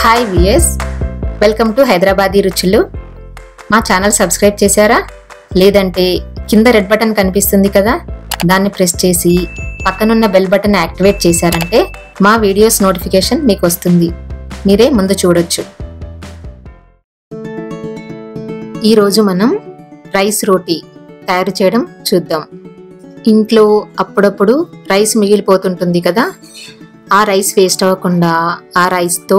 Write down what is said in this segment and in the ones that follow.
Hi విఎస్, welcome to Hyderabadi రుచులు. మా ఛానల్ సబ్స్క్రైబ్ చేశారా? లేదంటే కింద రెడ్ బటన్ కనిపిస్తుంది కదా, దాన్ని ప్రెస్ చేసి పక్కనున్న బెల్ బటన్ యాక్టివేట్ చేశారంటే మా వీడియోస్ నోటిఫికేషన్ మీకు వస్తుంది. మీరే ముందు చూడొచ్చు. ఈరోజు మనం రైస్ రోటీ తయారు చేయడం చూద్దాం. ఇంట్లో అప్పుడప్పుడు రైస్ మిగిలిపోతుంటుంది కదా, ఆ రైస్ వేస్ట్ అవ్వకుండా ఆ రైస్తో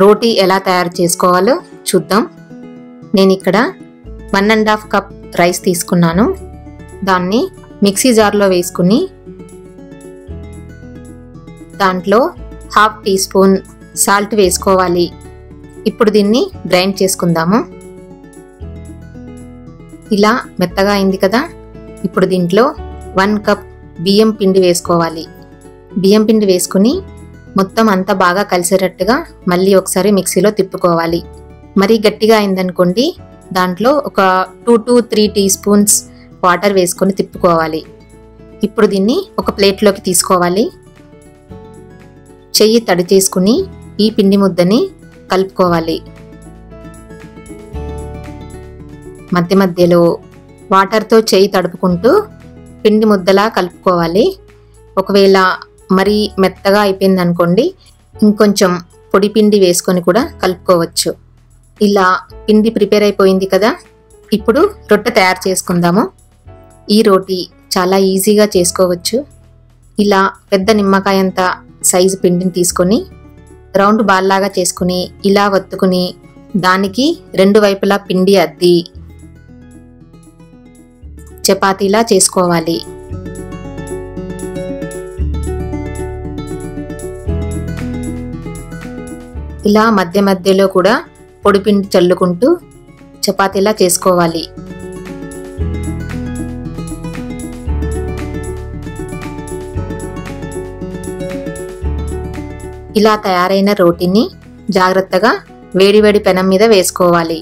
రోటీ ఎలా తయారు చేసుకోవాలో చూద్దాం. నేను ఇక్కడ 1.5 కప్ రైస్ తీసుకున్నాను. దాన్ని మిక్సీ జార్లో వేసుకుని దాంట్లో 1/2 టీ స్పూన్ సాల్ట్ వేసుకోవాలి. ఇప్పుడు దీన్ని గ్రైండ్ చేసుకుందాము. ఇలా మెత్తగా అయింది కదా. ఇప్పుడు దీంట్లో 1 కప్ బియ్యం పిండి వేసుకోవాలి. బియ్యం పిండి వేసుకుని మొత్తం అంతా బాగా కలిసేటట్టుగా మళ్ళీ ఒకసారి మిక్సీలో తిప్పుకోవాలి. మరీ గట్టిగా అయిందనుకోండి, దాంట్లో ఒక 2 to 3 టీ స్పూన్స్ వాటర్ వేసుకొని తిప్పుకోవాలి. ఇప్పుడు దీన్ని ఒక ప్లేట్లోకి తీసుకోవాలి. చెయ్యి తడి చేసుకుని ఈ పిండి ముద్దని కలుపుకోవాలి. మధ్య మధ్యలో వాటర్తో చెయ్యి తడుపుకుంటూ పిండి ముద్దలా కలుపుకోవాలి. ఒకవేళ మరీ మెత్తగా అయిపోయింది అనుకోండి, ఇంకొంచెం పొడి పిండి వేసుకొని కూడా కలుపుకోవచ్చు. ఇలా పిండి ప్రిపేర్ అయిపోయింది కదా. ఇప్పుడు రొట్టె తయారు చేసుకుందాము. ఈ రోటీ చాలా ఈజీగా చేసుకోవచ్చు. ఇలా పెద్ద నిమ్మకాయంత సైజు పిండిని తీసుకొని రౌండ్ బాల్ లాగా చేసుకుని ఇలా వత్తుకుని దానికి 2 వైపులా పిండి అద్ది చపాతీలా చేసుకోవాలి. ఇలా మధ్య మధ్యలో కూడా పొడిపిండి చల్లుకుంటూ చపాతీలా చేసుకోవాలి. ఇలా తయారైన రోటీని జాగ్రత్తగా వేడివేడి పెనం మీద వేసుకోవాలి.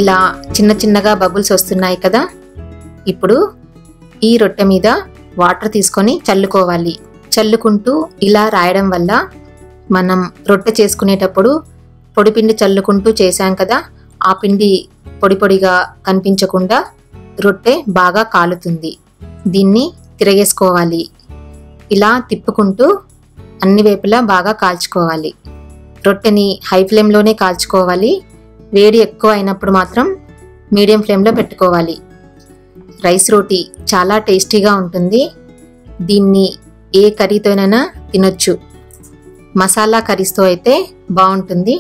ఇలా చిన్న చిన్నగా బబుల్స్ వస్తున్నాయి కదా. ఇప్పుడు ఈ రొట్టె మీద వాటర్ తీసుకొని చల్లుకోవాలి. చల్లుకుంటూ ఇలా రాయడం వల్ల మనం రొట్టె చేసుకునేటప్పుడు పొడిపిండి చల్లుకుంటూ చేశాం కదా, ఆ పిండి పొడి పొడిగా కనిపించకుండా రొట్టె బాగా కాలుతుంది. దీన్ని తిరగేసుకోవాలి. ఇలా తిప్పుకుంటూ అన్ని వైపులా బాగా కాల్చుకోవాలి. రొట్టెని హై ఫ్లేమ్లోనే కాల్చుకోవాలి. వేడి ఎక్కువ అయినప్పుడు మాత్రం మీడియం ఫ్లేమ్లో పెట్టుకోవాలి. రైస్ రోటీ చాలా టేస్టీగా ఉంటుంది. దీన్ని ఏ కర్రీతోనైనా తినొచ్చు. మసాలా కర్రీస్తో అయితే బాగుంటుంది.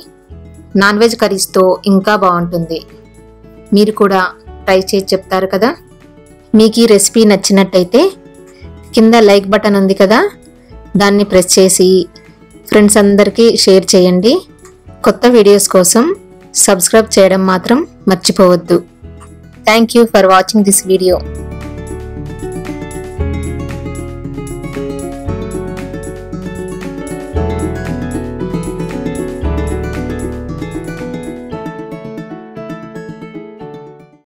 నాన్ వెజ్ కర్రీస్తో ఇంకా బాగుంటుంది. మీరు కూడా ట్రై చేసి చెప్తారు కదా. మీకు ఈ రెసిపీ నచ్చినట్టయితే కింద లైక్ బటన్ ఉంది కదా, దాన్ని ప్రెస్ చేసి ఫ్రెండ్స్ అందరికీ షేర్ చేయండి. కొత్త వీడియోస్ కోసం సబ్స్క్రైబ్ చేయడం మాత్రం మర్చిపోవద్దు. Thank you for watching this video.